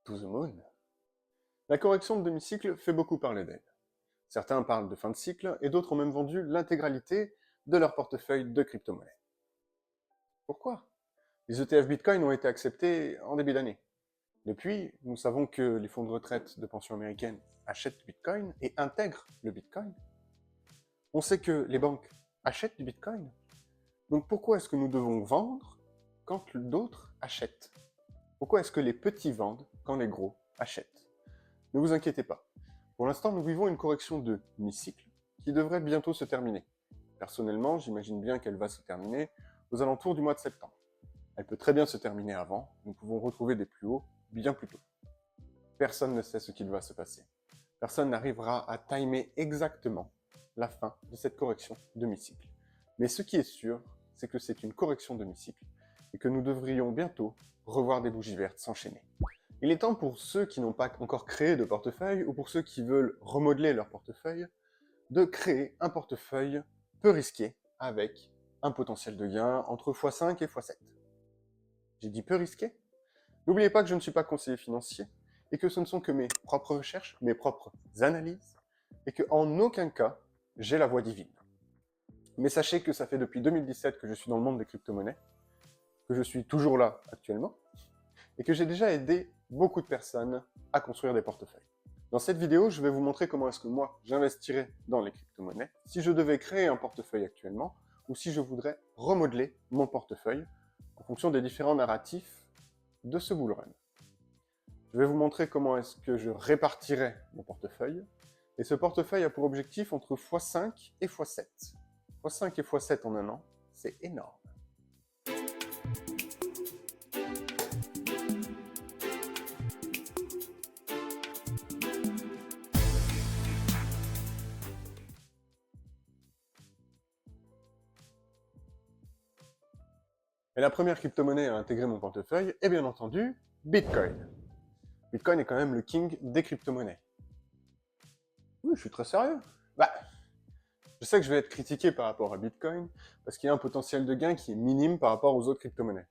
To the moon. La correction de demi-cycle fait beaucoup parler d'elle. Certains parlent de fin de cycle et d'autres ont même vendu l'intégralité de leur portefeuille de crypto-monnaies. Pourquoi? Les ETF Bitcoin ont été acceptés en début d'année. Depuis, nous savons que les fonds de retraite de pension américaines achètent du Bitcoin et intègrent le Bitcoin. On sait que les banques achètent du Bitcoin. Donc pourquoi est-ce que nous devons vendre quand d'autres achètent? Pourquoi est-ce que les petits vendent quand les gros achètent? Ne vous inquiétez pas. Pour l'instant, nous vivons une correction de mi-cycle qui devrait bientôt se terminer. Personnellement, j'imagine bien qu'elle va se terminer aux alentours du mois de septembre. Elle peut très bien se terminer avant, nous pouvons retrouver des plus hauts bien plus tôt. Personne ne sait ce qu'il va se passer. Personne n'arrivera à timer exactement la fin de cette correction de mi-cycle. Mais ce qui est sûr, c'est que c'est une correction de mi-cycle et que nous devrions bientôt revoir des bougies vertes s'enchaîner. Il est temps pour ceux qui n'ont pas encore créé de portefeuille ou pour ceux qui veulent remodeler leur portefeuille de créer un portefeuille peu risqué avec un potentiel de gain entre x5 et x7. J'ai dit peu risqué? N'oubliez pas que je ne suis pas conseiller financier et que ce ne sont que mes propres recherches, mes propres analyses et que en aucun cas j'ai la voix divine. Mais sachez que ça fait depuis 2017 que je suis dans le monde des crypto-monnaies, que je suis toujours là actuellement et que j'ai déjà aidé beaucoup de personnes à construire des portefeuilles. Dans cette vidéo, je vais vous montrer comment est-ce que moi, j'investirais dans les crypto-monnaies, si je devais créer un portefeuille actuellement, ou si je voudrais remodeler mon portefeuille en fonction des différents narratifs de ce bull run. Je vais vous montrer comment est-ce que je répartirais mon portefeuille, et ce portefeuille a pour objectif entre x5 et x7. x5 et x7 en un an, c'est énorme. Et la première crypto-monnaie à intégrer mon portefeuille est bien entendu Bitcoin. Bitcoin est quand même le king des crypto-monnaies. Oui, je suis très sérieux. Je sais que je vais être critiqué par rapport à Bitcoin, parce qu'il y a un potentiel de gain qui est minime par rapport aux autres crypto-monnaies.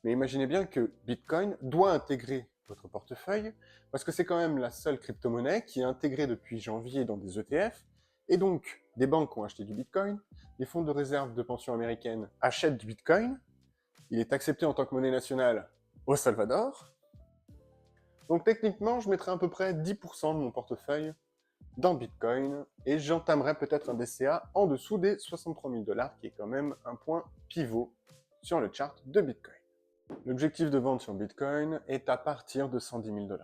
Mais imaginez bien que Bitcoin doit intégrer votre portefeuille, parce que c'est quand même la seule crypto-monnaie qui est intégrée depuis janvier dans des ETF, et donc des banques ont acheté du Bitcoin, les fonds de réserve de pension américaines achètent du Bitcoin, il est accepté en tant que monnaie nationale au Salvador, donc techniquement je mettrai à peu près 10% de mon portefeuille dans Bitcoin et j'entamerai peut-être un DCA en dessous des 63 000 $, qui est quand même un point pivot sur le chart de Bitcoin. L'objectif de vente sur Bitcoin est à partir de 110 000 $.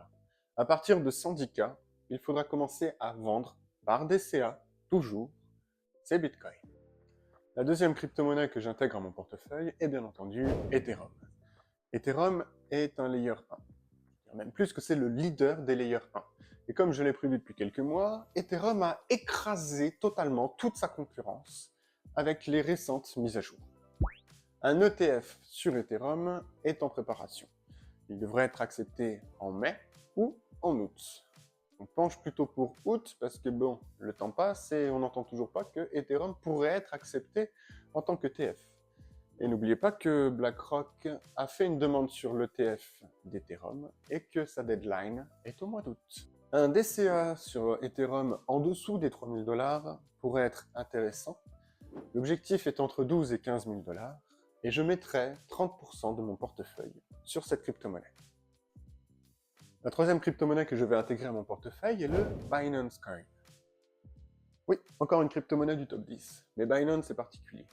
À partir de 110K, il faudra commencer à vendre par DCA, toujours, c'est Bitcoin. La deuxième crypto-monnaie que j'intègre à mon portefeuille est bien entendu Ethereum. Ethereum est un layer 1. Même plus que c'est le leader des layers 1. Et comme je l'ai prévu depuis quelques mois, Ethereum a écrasé totalement toute sa concurrence avec les récentes mises à jour. Un ETF sur Ethereum est en préparation. Il devrait être accepté en mai ou en août. On penche plutôt pour août parce que bon, le temps passe et on n'entend toujours pas que Ethereum pourrait être accepté en tant qu'ETF. Et n'oubliez pas que BlackRock a fait une demande sur l'ETF d'Ethereum et que sa deadline est au mois d'août. Un DCA sur Ethereum en dessous des 3 000 $ pourrait être intéressant. L'objectif est entre 12 et 15 000 $ et je mettrai 30% de mon portefeuille sur cette crypto-monnaie. La troisième crypto-monnaie que je vais intégrer à mon portefeuille est le Binance Coin. Oui, encore une crypto-monnaie du top 10, mais Binance est particulier.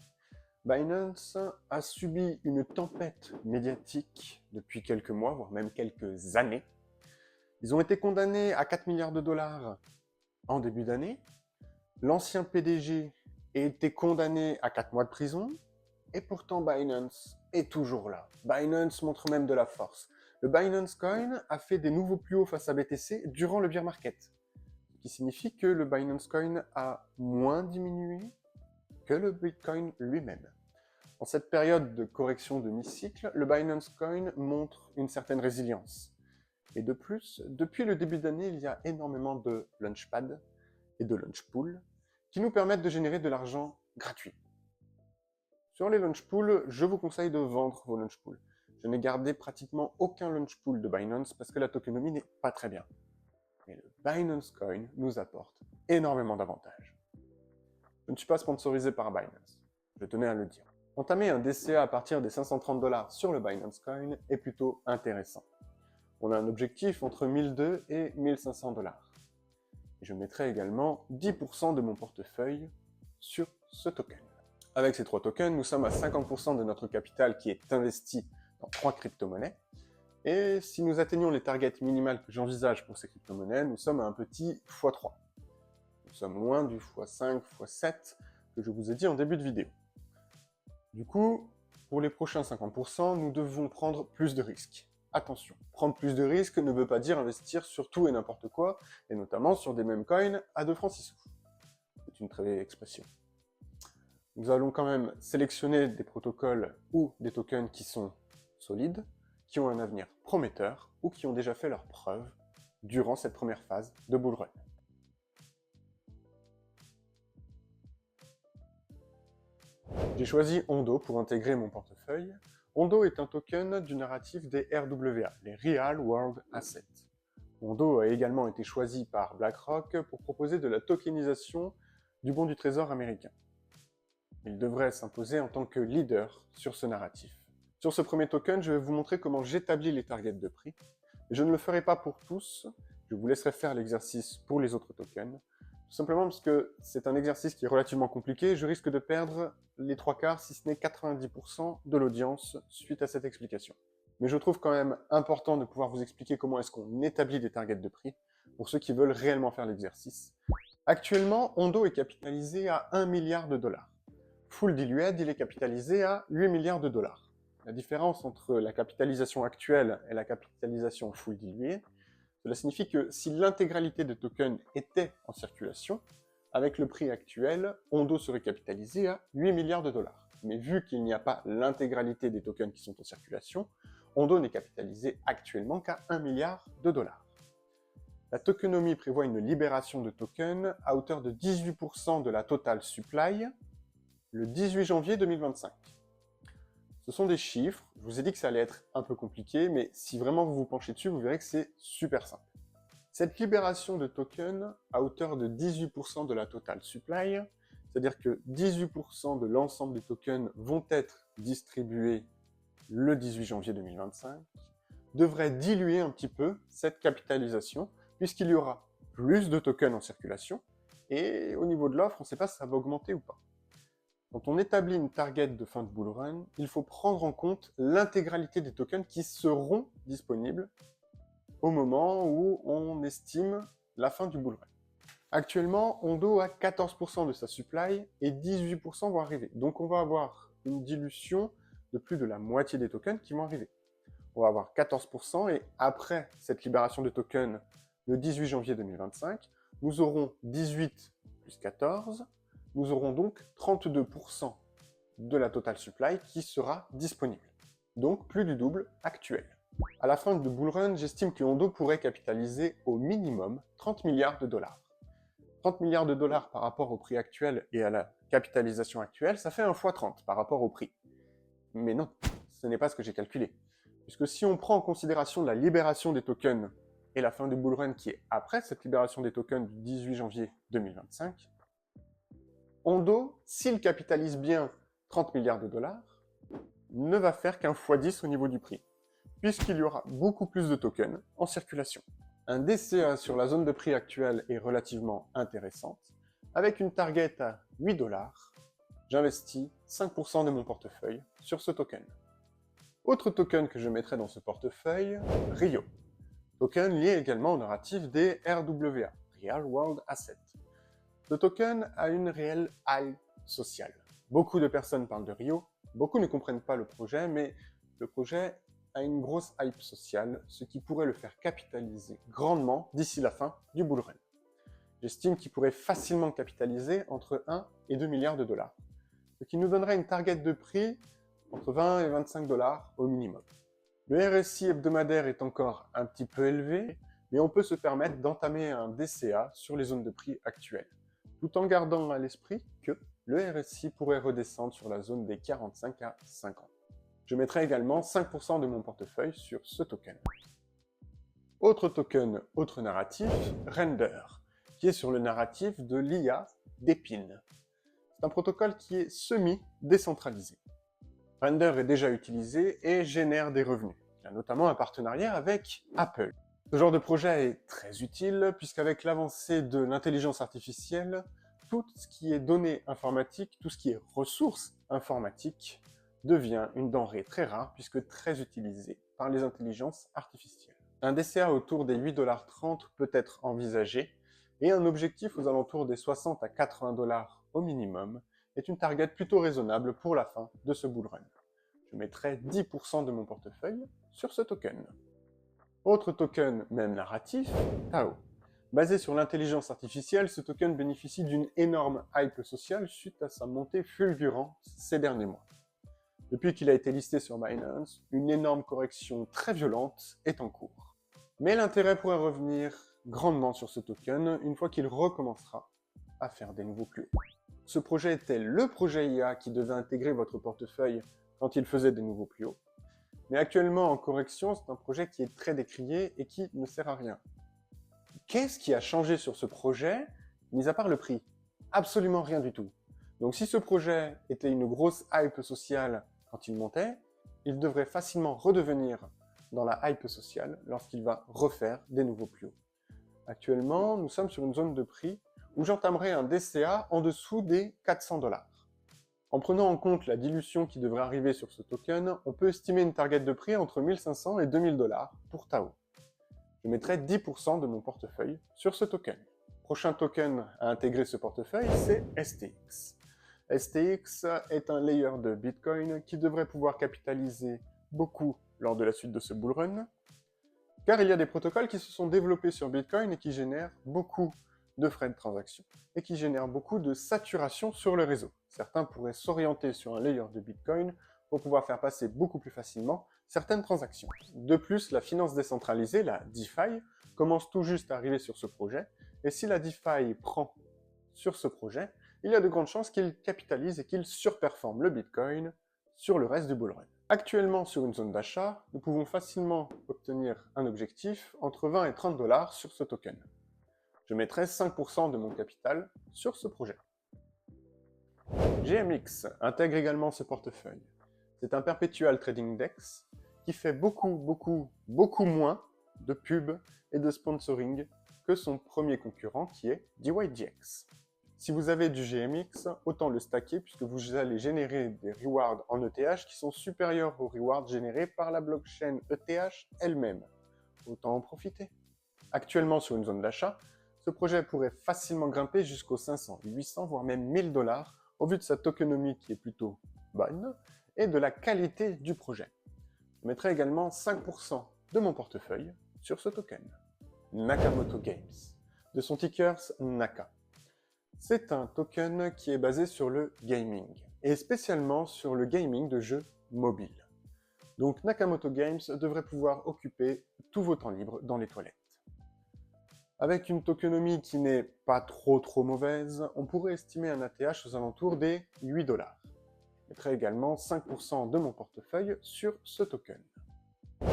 Binance a subi une tempête médiatique depuis quelques mois, voire même quelques années. Ils ont été condamnés à 4 milliards de dollars en début d'année. L'ancien PDG a été condamné à 4 mois de prison. Et pourtant, Binance est toujours là. Binance montre même de la force. Le Binance Coin a fait des nouveaux plus hauts face à BTC durant le bear market. Ce qui signifie que le Binance Coin a moins diminué que le Bitcoin lui-même. En cette période de correction de mi-cycle, le Binance Coin montre une certaine résilience. Et de plus, depuis le début d'année, il y a énormément de launchpad et de launchpool qui nous permettent de générer de l'argent gratuit. Sur les launchpools, je vous conseille de vendre vos launchpools. je n'ai gardé pratiquement aucun launch pool de Binance parce que la tokenomie n'est pas très bien. Mais le Binance Coin nous apporte énormément d'avantages. Je ne suis pas sponsorisé par Binance, je tenais à le dire. Entamer un DCA à partir des 530 $ sur le Binance Coin est plutôt intéressant. On a un objectif entre 1200 et 1500 $. Et je mettrai également 10% de mon portefeuille sur ce token. Avec ces 3 tokens, nous sommes à 50% de notre capital qui est investi dans 3 crypto-monnaies. Et si nous atteignons les targets minimales que j'envisage pour ces crypto-monnaies, nous sommes à un petit x3. Nous sommes loin du x5, x7 que je vous ai dit en début de vidéo. Du coup, pour les prochains 50%, nous devons prendre plus de risques. Attention, prendre plus de risques ne veut pas dire investir sur tout et n'importe quoi, et notamment sur des mêmes coins à 2 francs 6 sous. C'est une très vieille expression. Nous allons quand même sélectionner des protocoles ou des tokens qui sont solides, qui ont un avenir prometteur ou qui ont déjà fait leurs preuves durant cette première phase de bull run. J'ai choisi Ondo pour intégrer mon portefeuille. Ondo est un token du narratif des RWA, les Real World Assets. Ondo a également été choisi par BlackRock pour proposer de la tokenisation du bon du trésor américain. Il devrait s'imposer en tant que leader sur ce narratif. Sur ce premier token, je vais vous montrer comment j'établis les targets de prix. Je ne le ferai pas pour tous, je vous laisserai faire l'exercice pour les autres tokens, tout simplement parce que c'est un exercice qui est relativement compliqué, je risque de perdre les 3/4, si ce n'est 90% de l'audience suite à cette explication. Mais je trouve quand même important de pouvoir vous expliquer comment est-ce qu'on établit des targets de prix pour ceux qui veulent réellement faire l'exercice. Actuellement, Ondo est capitalisé à 1 milliard de $. Full Diluted, il est capitalisé à 8 milliards de $. La différence entre la capitalisation actuelle et la capitalisation Full Diluted, cela signifie que si l'intégralité des tokens était en circulation, avec le prix actuel, Ondo serait capitalisé à 8 milliards de $. Mais vu qu'il n'y a pas l'intégralité des tokens qui sont en circulation, Ondo n'est capitalisé actuellement qu'à 1 milliard de $. La tokenomie prévoit une libération de tokens à hauteur de 18% de la total supply le 18 janvier 2025. Ce sont des chiffres, je vous ai dit que ça allait être un peu compliqué, mais si vraiment vous vous penchez dessus, vous verrez que c'est super simple. Cette libération de tokens à hauteur de 18% de la total supply, c'est-à-dire que 18% de l'ensemble des tokens vont être distribués le 18 janvier 2025, devrait diluer un petit peu cette capitalisation, puisqu'il y aura plus de tokens en circulation, et au niveau de l'offre, on ne sait pas si ça va augmenter ou pas. Quand on établit une target de fin de bull run, il faut prendre en compte l'intégralité des tokens qui seront disponibles au moment où on estime la fin du bull run. Actuellement, Ondo a 14% de sa supply et 18% vont arriver. Donc on va avoir une dilution de plus de la moitié des tokens qui vont arriver. On va avoir 14% et après cette libération de tokens le 18 janvier 2025, nous aurons 18 plus 14, nous aurons donc 32% de la total supply qui sera disponible. Donc plus du double actuel. À la fin de bull run, j'estime que Ondo pourrait capitaliser au minimum 30 milliards de $. 30 milliards de $ par rapport au prix actuel et à la capitalisation actuelle, ça fait un x30 par rapport au prix. Mais non, ce n'est pas ce que j'ai calculé. Puisque si on prend en considération la libération des tokens et la fin du bull run qui est après cette libération des tokens du 18 janvier 2025, Ondo, s'il capitalise bien 30 milliards de $, ne va faire qu'un x10 au niveau du prix, puisqu'il y aura beaucoup plus de tokens en circulation. Un DCA sur la zone de prix actuelle est relativement intéressante. Avec une target à 8 $, j'investis 5% de mon portefeuille sur ce token. Autre token que je mettrai dans ce portefeuille, Rio. Token lié également au narratif des RWA, Real World Assets. Ce token a une réelle hype sociale. Beaucoup de personnes parlent de Rio, beaucoup ne comprennent pas le projet, mais le projet a une grosse hype sociale, ce qui pourrait le faire capitaliser grandement d'ici la fin du bull run. J'estime qu'il pourrait facilement capitaliser entre 1 et 2 milliards de $, ce qui nous donnerait une target de prix entre 20 et 25 $ au minimum. Le RSI hebdomadaire est encore un petit peu élevé, mais on peut se permettre d'entamer un DCA sur les zones de prix actuelles, tout en gardant à l'esprit que le RSI pourrait redescendre sur la zone des 45 à 50. Je mettrai également 5% de mon portefeuille sur ce token. Autre token, autre narratif, Render, qui est sur le narratif de l'IA d'Epine. C'est un protocole qui est semi-décentralisé. Render est déjà utilisé et génère des revenus. Il y a notamment un partenariat avec Apple. Ce genre de projet est très utile puisqu'avec l'avancée de l'intelligence artificielle, tout ce qui est données informatiques, tout ce qui est ressources informatiques devient une denrée très rare puisque très utilisée par les intelligences artificielles. Un DCA autour des 8,30 $ peut être envisagé et un objectif aux alentours des 60 à 80 $ au minimum est une target plutôt raisonnable pour la fin de ce bull run. Je mettrai 10% de mon portefeuille sur ce token. Autre token, même narratif, Tao. Basé sur l'intelligence artificielle, ce token bénéficie d'une énorme hype sociale suite à sa montée fulgurante ces derniers mois. Depuis qu'il a été listé sur Binance, une énorme correction très violente est en cours. Mais l'intérêt pourrait revenir grandement sur ce token une fois qu'il recommencera à faire des nouveaux plus hauts. Ce projet était le projet IA qui devait intégrer votre portefeuille quand il faisait des nouveaux plus hauts. Mais actuellement en correction, c'est un projet qui est très décrié et qui ne sert à rien. Qu'est-ce qui a changé sur ce projet, mis à part le prix? Absolument rien du tout. Donc si ce projet était une grosse hype sociale quand il montait, il devrait facilement redevenir dans la hype sociale lorsqu'il va refaire des nouveaux plus hauts. Actuellement, nous sommes sur une zone de prix où j'entamerai un DCA en dessous des 400 $. En prenant en compte la dilution qui devrait arriver sur ce token, on peut estimer une target de prix entre 1500 et 2000 $ pour Tao. Je mettrai 10% de mon portefeuille sur ce token. Prochain token à intégrer ce portefeuille, c'est STX. STX est un layer de Bitcoin qui devrait pouvoir capitaliser beaucoup lors de la suite de ce bull run, car il y a des protocoles qui se sont développés sur Bitcoin et qui génèrent beaucoup de frais de transaction, et qui génèrent beaucoup de saturation sur le réseau. Certains pourraient s'orienter sur un layer de Bitcoin pour pouvoir faire passer beaucoup plus facilement certaines transactions. De plus, la finance décentralisée, la DeFi, commence tout juste à arriver sur ce projet, et si la DeFi prend sur ce projet, il y a de grandes chances qu'il capitalise et qu'il surperforme le Bitcoin sur le reste du bull run. Actuellement, sur une zone d'achat, nous pouvons facilement obtenir un objectif entre 20 et 30 $ sur ce token. Je mettrai 5% de mon capital sur ce projet. GMX intègre également ce portefeuille. C'est un perpetual trading DEX qui fait beaucoup moins de pubs et de sponsoring que son premier concurrent qui est DYDX. Si vous avez du GMX, autant le stacker puisque vous allez générer des rewards en ETH qui sont supérieurs aux rewards générés par la blockchain ETH elle-même. Autant en profiter. Actuellement sur une zone d'achat, ce projet pourrait facilement grimper jusqu'aux 500, 800, voire même 1000 $ au vu de sa tokenomie qui est plutôt bonne et de la qualité du projet. Je mettrai également 5% de mon portefeuille sur ce token. Nakamoto Games, de son ticker NAKA. C'est un token qui est basé sur le gaming, et spécialement sur le gaming de jeux mobiles. Donc Nakamoto Games devrait pouvoir occuper tous vos temps libres dans les toilettes. Avec une tokenomie qui n'est pas trop mauvaise, on pourrait estimer un ATH aux alentours des 8 $. Je mettrai également 5% de mon portefeuille sur ce token.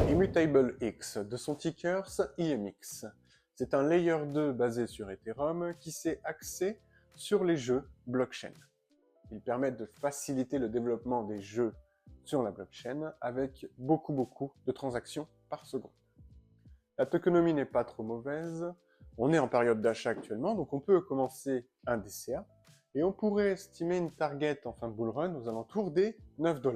Immutable X, de son ticker IMX. C'est un layer 2 basé sur Ethereum qui s'est axé sur les jeux blockchain. Ils permettent de faciliter le développement des jeux sur la blockchain avec beaucoup de transactions par seconde. La tokenomie n'est pas trop mauvaise, on est en période d'achat actuellement, donc on peut commencer un DCA, et on pourrait estimer une target en fin de bull run aux alentours des 9 $.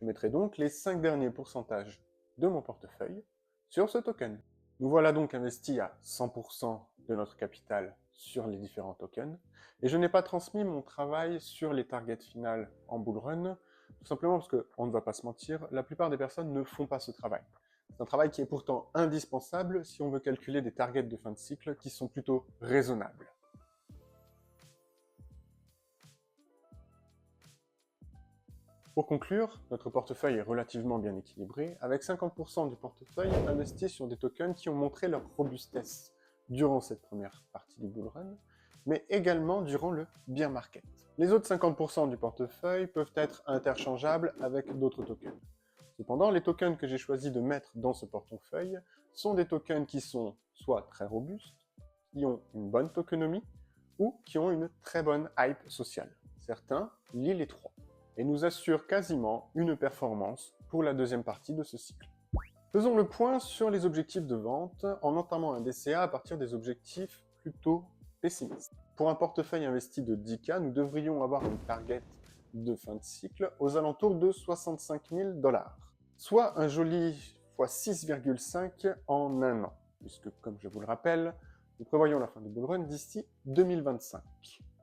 Je mettrai donc les 5 derniers pourcentages de mon portefeuille sur ce token. Nous voilà donc investis à 100% de notre capital sur les différents tokens, et je n'ai pas transmis mon travail sur les targets finales en bull run, tout simplement parce qu'on ne va pas se mentir, la plupart des personnes ne font pas ce travail. C'est un travail qui est pourtant indispensable si on veut calculer des targets de fin de cycle qui sont plutôt raisonnables. Pour conclure, notre portefeuille est relativement bien équilibré, avec 50% du portefeuille investi sur des tokens qui ont montré leur robustesse durant cette première partie du bull run, mais également durant le bear market. Les autres 50% du portefeuille peuvent être interchangeables avec d'autres tokens. Cependant, les tokens que j'ai choisi de mettre dans ce portefeuille sont des tokens qui sont soit très robustes, qui ont une bonne tokenomie, ou qui ont une très bonne hype sociale. Certains lient les trois, et nous assurent quasiment une performance pour la deuxième partie de ce cycle. Faisons le point sur les objectifs de vente en entamant un DCA à partir des objectifs plutôt pessimistes. Pour un portefeuille investi de 10K, nous devrions avoir une target de fin de cycle aux alentours de 65 000 $, soit un joli x 6,5 en un an, puisque comme je vous le rappelle, nous prévoyons la fin du bull run d'ici 2025.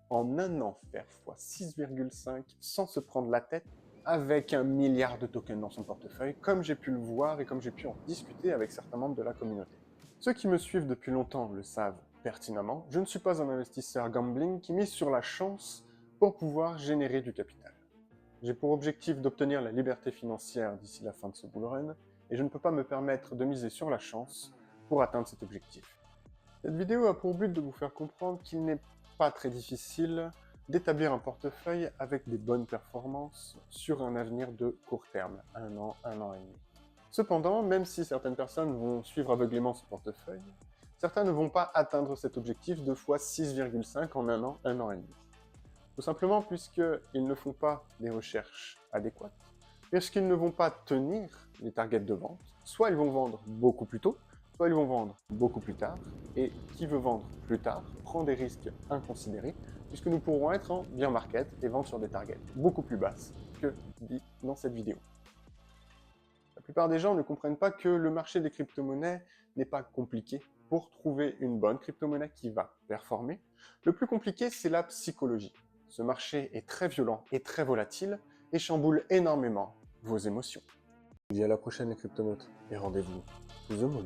En un an, faire x 6,5 sans se prendre la tête, avec 1 milliard de tokens dans son portefeuille, comme j'ai pu le voir et comme j'ai pu en discuter avec certains membres de la communauté. Ceux qui me suivent depuis longtemps le savent pertinemment, je ne suis pas un investisseur gambling qui mise sur la chance pour pouvoir générer du capital. J'ai pour objectif d'obtenir la liberté financière d'ici la fin de ce bull run, et je ne peux pas me permettre de miser sur la chance pour atteindre cet objectif. Cette vidéo a pour but de vous faire comprendre qu'il n'est pas très difficile d'établir un portefeuille avec des bonnes performances sur un avenir de court terme, un an et demi. Cependant, même si certaines personnes vont suivre aveuglément ce portefeuille, certains ne vont pas atteindre cet objectif de x 6,5 en un an et demi. Tout simplement puisqu'ils ne font pas des recherches adéquates, puisqu'ils ne vont pas tenir les targets de vente, soit ils vont vendre beaucoup plus tôt, soit ils vont vendre beaucoup plus tard, et qui veut vendre plus tard prend des risques inconsidérés, puisque nous pourrons être en bear market et vendre sur des targets beaucoup plus basses que dit dans cette vidéo. La plupart des gens ne comprennent pas que le marché des crypto-monnaies n'est pas compliqué. Pour trouver une bonne crypto-monnaie qui va performer, le plus compliqué, c'est la psychologie. Ce marché est très violent et très volatile et chamboule énormément vos émotions. Je vous dis à la prochaine les cryptonautes et rendez-vous sous the moon.